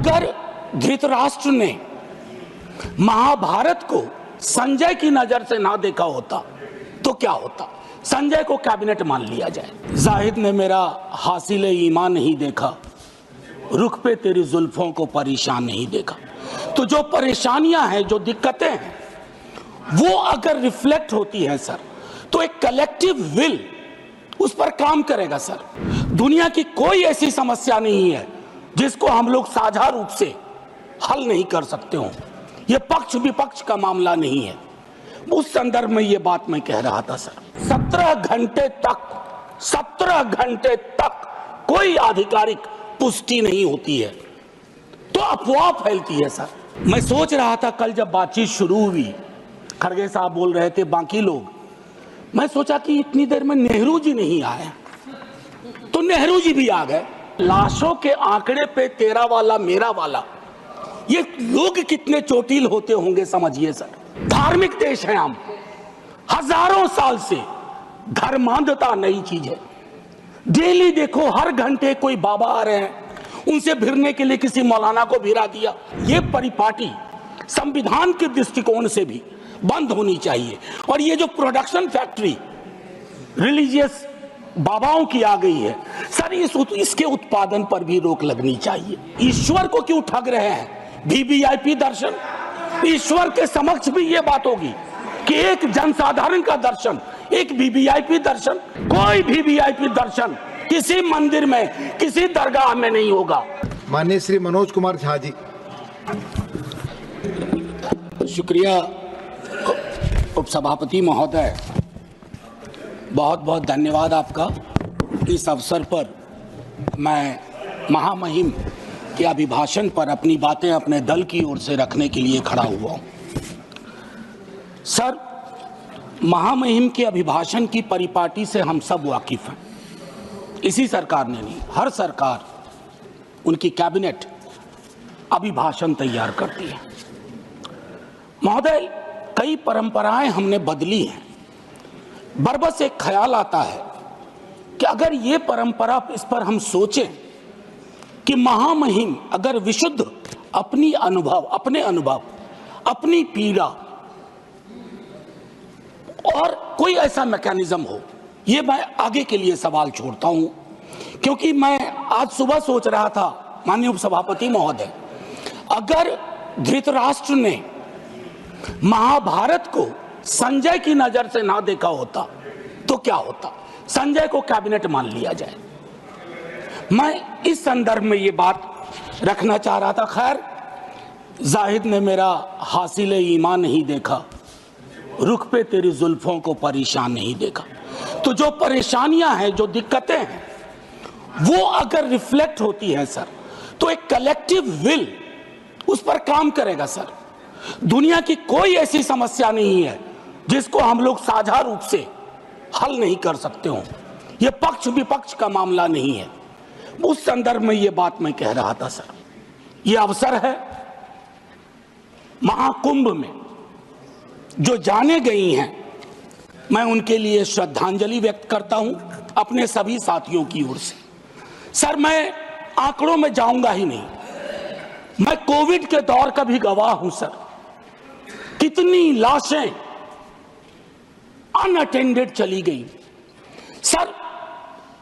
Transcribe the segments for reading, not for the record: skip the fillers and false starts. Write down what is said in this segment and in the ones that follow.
अगर धृतराष्ट्र ने महाभारत को संजय की नजर से ना देखा होता तो क्या होता? संजय को कैबिनेट मान लिया जाए। जाहिद ने मेरा हासिल ईमान नहीं देखा, रुख पे तेरी जुल्फों को परेशान नहीं देखा। तो जो परेशानियां हैं, जो दिक्कतें हैं, वो अगर रिफ्लेक्ट होती हैं सर, तो एक कलेक्टिव विल उस पर काम करेगा सर। दुनिया की कोई ऐसी समस्या नहीं है जिसको हम लोग साझा रूप से हल नहीं कर सकते हो। ये पक्ष विपक्ष का मामला नहीं है। उस संदर्भ में ये बात मैं कह रहा था सर। 17 घंटे तक कोई आधिकारिक पुष्टि नहीं होती है तो अफवाह फैलती है सर। मैं सोच रहा था कल जब बातचीत शुरू हुई, खड़गे साहब बोल रहे थे, बाकी लोग, मैं सोचा कि इतनी देर में नेहरू जी नहीं आए, तो नेहरू जी भी आ गए। लाशों के आंकड़े पे तेरा वाला मेरा वाला, ये लोग कितने चोटिल होते होंगे समझिए सर। धार्मिक देश है हम, हजारों साल से धर्मांधता नई चीज है। डेली देखो, हर घंटे कोई बाबा आ रहे हैं, उनसे भिड़ने के लिए किसी मौलाना को भिड़ा दिया। ये परिपाटी संविधान के दृष्टिकोण से भी बंद होनी चाहिए। और ये जो प्रोडक्शन फैक्ट्री रिलीजियस बाबाओं की आ गई है सर, इसके उत्पादन पर भी रोक लगनी चाहिए। ईश्वर को क्यों ठग रहे हैं? वीवीआईपी दर्शन, ईश्वर के समक्ष भी ये बात होगी कि एक जनसाधारण का दर्शन, एक वीवीआईपी दर्शन। कोई वीवीआईपी दर्शन किसी मंदिर में, किसी दरगाह में नहीं होगा। माननीय श्री मनोज कुमार झा जी। शुक्रिया उपसभापति महोदय, बहुत बहुत धन्यवाद आपका। इस अवसर पर मैं महामहिम के अभिभाषण पर अपनी बातें अपने दल की ओर से रखने के लिए खड़ा हुआ हूं। सर, महामहिम के अभिभाषण की परिपाटी से हम सब वाकिफ हैं। इसी सरकार ने नहीं, हर सरकार, उनकी कैबिनेट अभिभाषण तैयार करती है। महोदय, कई परंपराएं हमने बदली हैं। बरबस एक ख्याल आता है कि अगर ये परंपरा, इस पर हम सोचें कि महामहिम अगर विशुद्ध अपने अनुभव, अपनी पीड़ा और कोई ऐसा मैकेनिज्म हो, ये मैं आगे के लिए सवाल छोड़ता हूं। क्योंकि मैं आज सुबह सोच रहा था, माननीय उपसभापति महोदय, अगर धृतराष्ट्र ने महाभारत को संजय की नजर से ना देखा होता तो क्या होता? संजय को कैबिनेट मान लिया जाए। मैं इस संदर्भ में ये बात रखना चाह रहा था। खैर, जाहिद ने मेरा हासिल ईमान नहीं देखा, रुख पे तेरी जुल्फों को परेशान नहीं देखा। तो जो परेशानियां हैं, जो दिक्कतें हैं, वो अगर रिफ्लेक्ट होती हैं सर, तो एक कलेक्टिव विल उस पर काम करेगा सर। दुनिया की कोई ऐसी समस्या नहीं है जिसको हम लोग साझा रूप से हल नहीं कर सकते हो। ये पक्ष विपक्ष का मामला नहीं है। उस संदर्भ में ये बात मैं कह रहा था सर। ये अवसर है, महाकुंभ में जो जाने गई हैं, मैं उनके लिए श्रद्धांजलि व्यक्त करता हूं अपने सभी साथियों की ओर से। सर, मैं आंकड़ों में जाऊंगा ही नहीं, मैं कोविड के दौर का भी गवाह हूं सर। कितनी लाशें अनअटेंडेड चली गई सर।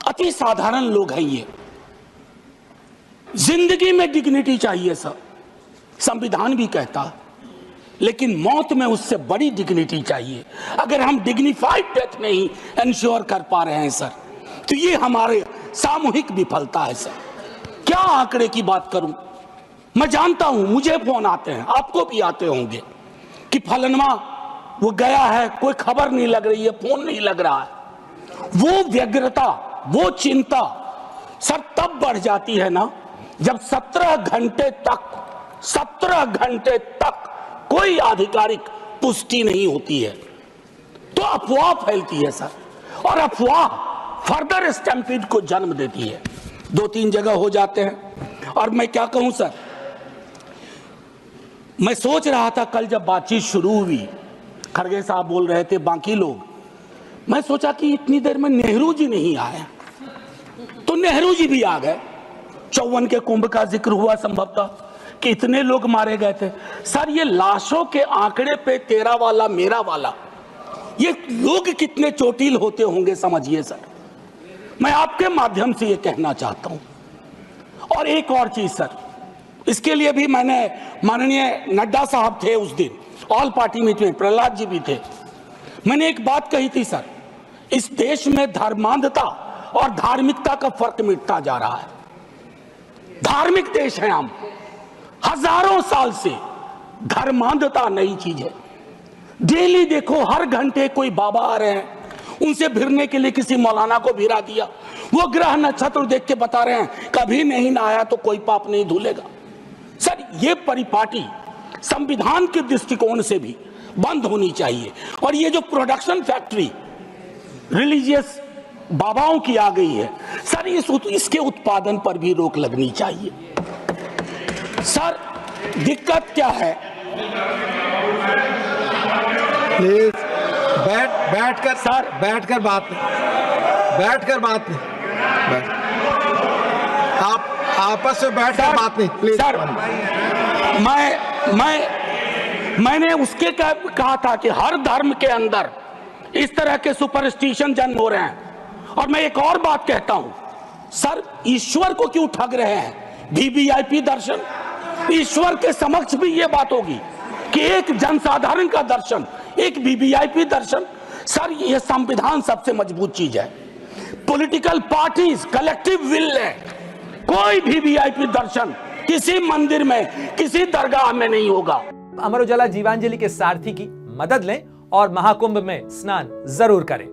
अति साधारण लोग हैं ये। जिंदगी में डिग्निटी चाहिए सर, संविधान भी कहता है, लेकिन मौत में उससे बड़ी डिग्निटी चाहिए। अगर हम डिग्निफाइड डेथ नहीं इंश्योर कर पा रहे हैं सर, तो ये हमारे सामूहिक विफलता है सर। क्या आंकड़े की बात करूं? मैं जानता हूं, मुझे फोन आते हैं, आपको भी आते होंगे कि फलनवा वो गया है, कोई खबर नहीं लग रही है, फोन नहीं लग रहा है। वो व्यग्रता, वो चिंता सर तब बढ़ जाती है ना, जब 17 घंटे तक कोई आधिकारिक पुष्टि नहीं होती है तो अफवाह फैलती है सर। और अफवाह फर्दर स्टैम्पीड को जन्म देती है। 2-3 जगह हो जाते हैं। और मैं क्या कहूं सर, मैं सोच रहा था कल जब बातचीत शुरू हुई, खड़गे साहब बोल रहे थे, बाकी लोग, मैं सोचा कि इतनी देर में नेहरू जी नहीं आए, तो नेहरू जी भी आ गए। 54 के कुंभ का जिक्र हुआ संभवतः, कितने लोग मारे गए थे। सर ये लाशों के आंकड़े पे तेरा वाला मेरा वाला, ये लोग कितने चोटिल होते होंगे समझिए सर। मैं आपके माध्यम से ये कहना चाहता हूं। और एक और चीज सर, इसके लिए भी मैंने, माननीय नड्डा साहब थे उस दिन ऑल पार्टी मीटिंग में, प्रहलाद जी भी थे, मैंने एक बात कही थी सर, इस देश में धर्मांधता और धार्मिकता का फर्क मिटता जा रहा है। धार्मिक देश है हम, हजारों साल से धर्मांधता नई चीज है। डेली देखो हर घंटे कोई बाबा आ रहे हैं, उनसे भिड़ने के लिए किसी मौलाना को भिड़ा दिया, वो ग्रह नक्षत्र देख के बता रहे हैं कभी नहीं नहाया तो कोई पाप नहीं धुलेगा। सर ये परिपाटी संविधान के दृष्टिकोण से भी बंद होनी चाहिए। और ये जो प्रोडक्शन फैक्ट्री रिलीजियस बाबाओं की आ गई है सर, इसके उत्पादन पर भी रोक लगनी चाहिए। सर दिक्कत क्या है, प्लीज बैठकर सर, बैठकर बात नहीं, आप आपस में बैठकर बात नहीं प्लीज। सर मैंने उसके कहा था कि हर धर्म के अंदर इस तरह के सुपरस्टिशन जन्म हो रहे हैं। और मैं एक और बात कहता हूं सर, ईश्वर को क्यों ठग रहे हैं? वीवीआईपी दर्शन, ईश्वर के समक्ष भी ये बात होगी कि एक जनसाधारण का दर्शन, एक वीवीआईपी दर्शन। सर ये संविधान सबसे मजबूत चीज है। पॉलिटिकल पार्टीज कलेक्टिव विल है, कोई भी वीवीआईपी दर्शन किसी मंदिर में, किसी दरगाह में नहीं होगा। अमर उजाला जीवांजलि के सारथी की मदद लें और महाकुंभ में स्नान जरूर करें।